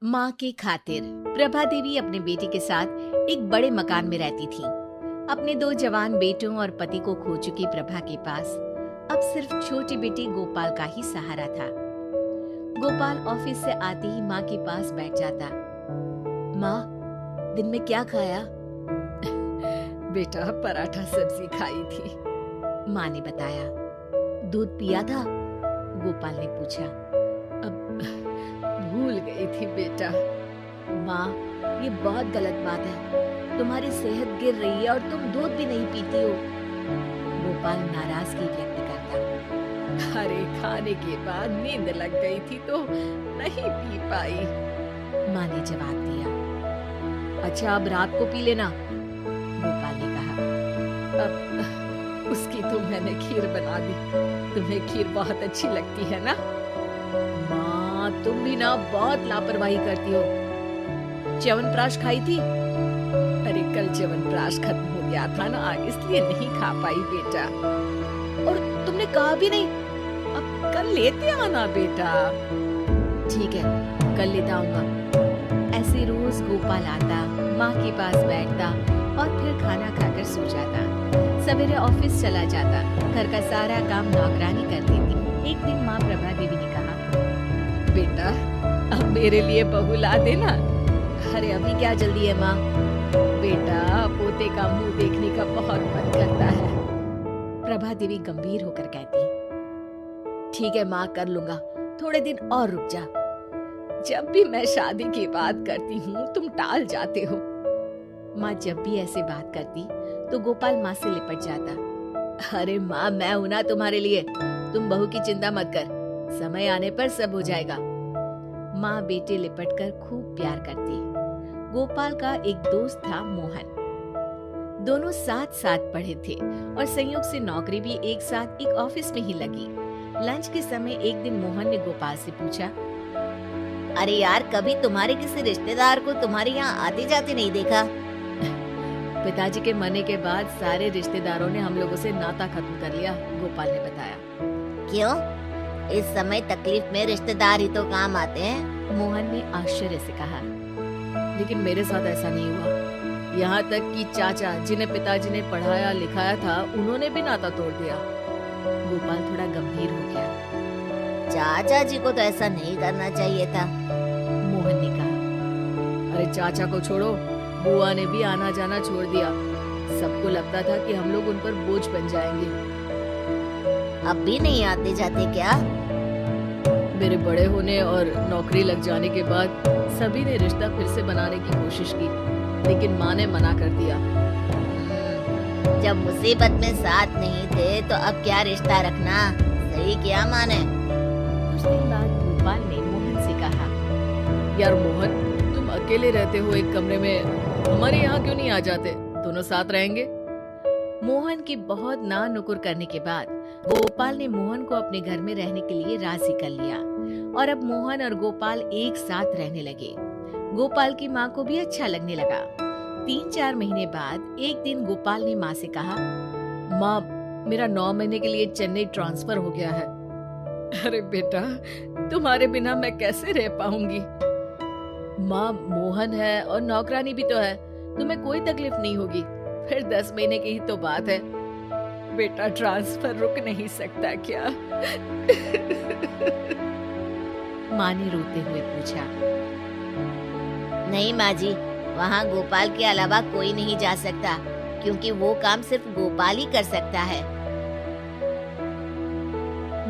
माँ के खातिर प्रभा देवी अपने बेटे के साथ एक बड़े मकान में रहती थी। अपने 2 जवान बेटों और पति को खो चुकी प्रभा के पास अब सिर्फ छोटे बेटे गोपाल का ही सहारा था। गोपाल ऑफिस से आते ही माँ के पास बैठ जाता। माँ, दिन में क्या खाया? बेटा, पराठा सब्जी खाई थी, माँ ने बताया। दूध पिया था? गोपाल ने पूछा। अब भूल गई थी बेटा। माँ, ये बहुत गलत बात है। तुम्हारी सेहत गिर रही है और तुम दूध भी नहीं पीती हो। गोपाल नाराजगी व्यक्त करता। अरे, खाने के बाद नींद लग गई थी तो नहीं पी पाई, माँ ने जवाब दिया। अच्छा, अब रात को पी लेना, गोपाल ने कहा। अब उसकी तो मैंने खीर बना दी। तुम्हें खीर बहुत अच्छी लगती है ना? माँ, तुम भी ना बहुत लापरवाही करती हो। च्यवनप्राश खाई थी? अरे, कल च्यवनप्राश खत्म हो गया था ना, इसलिए नहीं खा पाई बेटा। और तुमने कहा भी नहीं। अब कल लेते आना बेटा। ठीक है, कल लेता आऊंगा। ऐसे रोज गोपाल आता, माँ के पास बैठता और फिर खाना खाकर सो जाता। सवेरे ऑफिस चला जाता। घर का सारा काम नौकरानी कर देती। एक दिन माँ प्रभा देवी ने कहा, बेटा, अब मेरे लिए बहू ला देना। अरे, अभी क्या जल्दी है माँ? बेटा, पोते का मुंह देखने का बहुत मन करता है, प्रभा देवी गंभीर होकर कहती। ठीक है माँ, कर लूंगा, थोड़े दिन और रुक जा। जब भी मैं शादी की बात करती हूँ तुम टाल जाते हो। माँ जब भी ऐसे बात करती तो गोपाल माँ से लिपट जाता। अरे माँ, मैं हूं ना तुम्हारे लिए, तुम बहू की चिंता मत कर, समय आने पर सब हो जाएगा। माँ बेटे लिपट कर खूब प्यार करती। गोपाल का एक दोस्त था मोहन। दोनों साथ साथ पढ़े थे और संयोग से नौकरी भी एक साथ एक ऑफिस में ही लगी। लंच के समय एक दिन मोहन ने गोपाल से पूछा, अरे यार, कभी तुम्हारे किसी रिश्तेदार को तुम्हारे यहाँ आते जाते नहीं देखा? पिताजी के मरने के बाद सारे रिश्तेदारों ने हम लोगों से नाता खत्म कर लिया, गोपाल ने बताया। क्यों? इस समय तकलीफ में रिश्तेदार ही तो काम आते हैं, मोहन ने आश्चर्य से कहा। लेकिन मेरे साथ ऐसा नहीं हुआ। यहाँ तक कि चाचा, जिन्हें पिताजी ने पढ़ाया लिखाया था, उन्होंने भी नाता तोड़ दिया। गोपाल थोड़ा गंभीर हो गया। चाचा जी को तो ऐसा नहीं करना चाहिए था, मोहन ने कहा। अरे चाचा को छोड़ो, बुआ ने भी आना जाना छोड़ दिया। सबको लगता था कि हम लोग उन पर बोझ बन जाएंगे। अब भी नहीं आते जाते क्या? मेरे बड़े होने और नौकरी लग जाने के बाद सभी ने रिश्ता फिर से बनाने की कोशिश की, लेकिन माँ ने मना कर दिया। जब मुसीबत में साथ नहीं थे तो अब क्या रिश्ता रखना? सही किया माँ ने। कुछ दिन बाद गोपाल ने मोहन से कहा, यार मोहन, तुम अकेले रहते हो एक कमरे में, हमारे यहाँ क्यों नहीं आ जाते? दोनों साथ रहेंगे। मोहन की बहुत ना नुकुर करने के बाद गोपाल ने मोहन को अपने घर में रहने के लिए राजी कर लिया और अब मोहन और गोपाल एक साथ रहने लगे। गोपाल की माँ को भी अच्छा लगने लगा। 3-4 महीने बाद एक दिन गोपाल ने माँ से कहा, माँ, मेरा 9 महीने के लिए चेन्नई ट्रांसफर हो गया है। अरे बेटा, तुम्हारे बिना मैं कैसे रह पाऊंगी? माँ, मोहन है और नौकरानी भी तो है, तुम्हें कोई तकलीफ नहीं होगी। फिर 10 महीने की ही तो बात है। बेटा, ट्रांसफर रुक नहीं सकता क्या? माँ ने रोते हुए पूछा। नहीं माँ जी, वहाँ गोपाल के अलावा कोई नहीं जा सकता, क्योंकि वो काम सिर्फ गोपाल ही कर सकता है,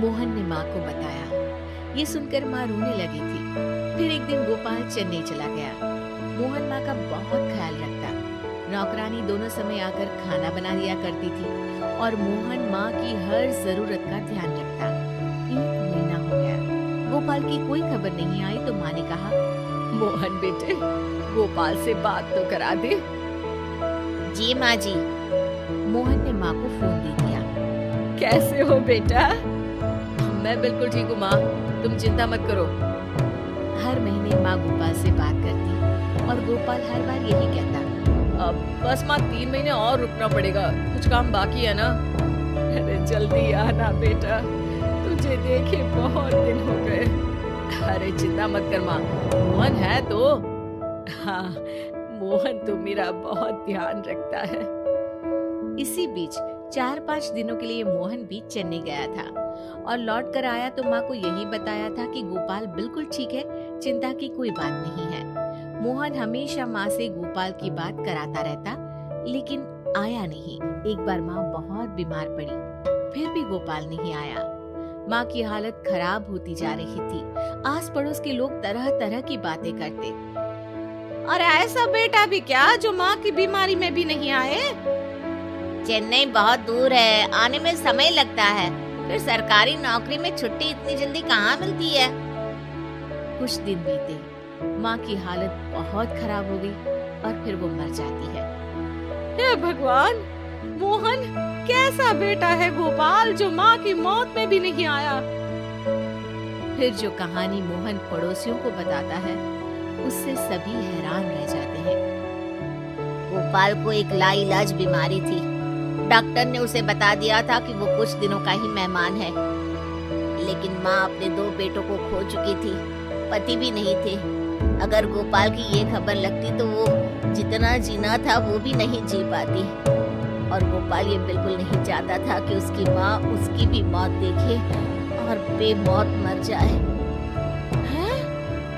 मोहन ने माँ को बताया। ये सुनकर माँ रोने लगी थी। फिर एक दिन गोपाल चेन्नई चला गया। मोहन माँ का बहुत ख्याल रखता। नौकरानी दोनों समय आकर खाना बना दिया करती थी और मोहन माँ की हर जरूरत का ध्यान रखता। 1 महीना हो गया, गोपाल की कोई खबर नहीं आई तो माँ ने कहा, मोहन बेटे, गोपाल से बात तो करा दे। जी माँ जी। मोहन ने माँ को फोन दे दिया। कैसे हो बेटा? मैं बिल्कुल ठीक हूँ माँ, तुम चिंता मत करो। हर महीने माँ गोपाल से बात करती और गोपाल हर बार यही कहता, अब बस माँ 3 महीने और रुकना पड़ेगा, कुछ काम बाकी है ना। अरे जल्दी आना बेटा, तुझे देखे बहुत दिन हो गए। अरे चिंता मत कर माँ, मोहन है तो। हाँ, मोहन तो मेरा बहुत ध्यान रखता है। इसी बीच 4-5 दिनों के लिए मोहन भी चेन्नई गया था और लौट कर आया तो माँ को यही बताया था कि गोपाल बिल्कुल ठीक है, चिंता की कोई बात नहीं है। मोहन हमेशा माँ से गोपाल की बात कराता रहता, लेकिन आया नहीं। एक बार माँ बहुत बीमार पड़ी, फिर भी गोपाल नहीं आया। माँ की हालत खराब होती जा रही थी। आस पड़ोस के लोग तरह तरह की बातें करते। और ऐसा बेटा भी क्या जो माँ की बीमारी में भी नहीं आए? चेन्नई बहुत दूर है, आने में समय लगता है। फिर सरकारी नौकरी में छुट्टी इतनी जल्दी कहाँ मिलती है। कुछ दिन बीते, माँ की हालत बहुत खराब हो गई और फिर वो मर जाती है। हे भगवान, मोहन कैसा बेटा है गोपाल जो माँ की मौत में भी नहीं आया। फिर जो कहानी मोहन पड़ोसियों को बताता है, उससे सभी हैरान रह जाते हैं। गोपाल को एक लाइलाज बीमारी थी। डॉक्टर ने उसे बता दिया था कि वो कुछ दिनों का ही मेहमान है, लेकिन माँ अपने 2 बेटों को खो चुकी थी, पति भी नहीं थे। अगर गोपाल की ये खबर लगती तो वो जितना जीना था वो भी नहीं जी पाती। और गोपाल ये बिल्कुल नहीं चाहता था कि उसकी माँ उसकी भी मौत देखे और बेमौत मर जाए। हैं?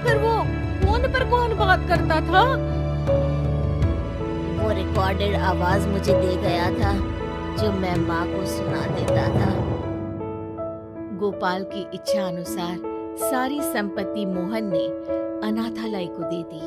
फिर वो फोन पर कौन बात करता था? वो रिकॉर्डेड आवाज मुझे दे गया था, जो मैं माँ को सुना देता था। गोपाल की इच्छा अनुसार सारी संपत्ति मोहन ने अनाथालय को दे दी।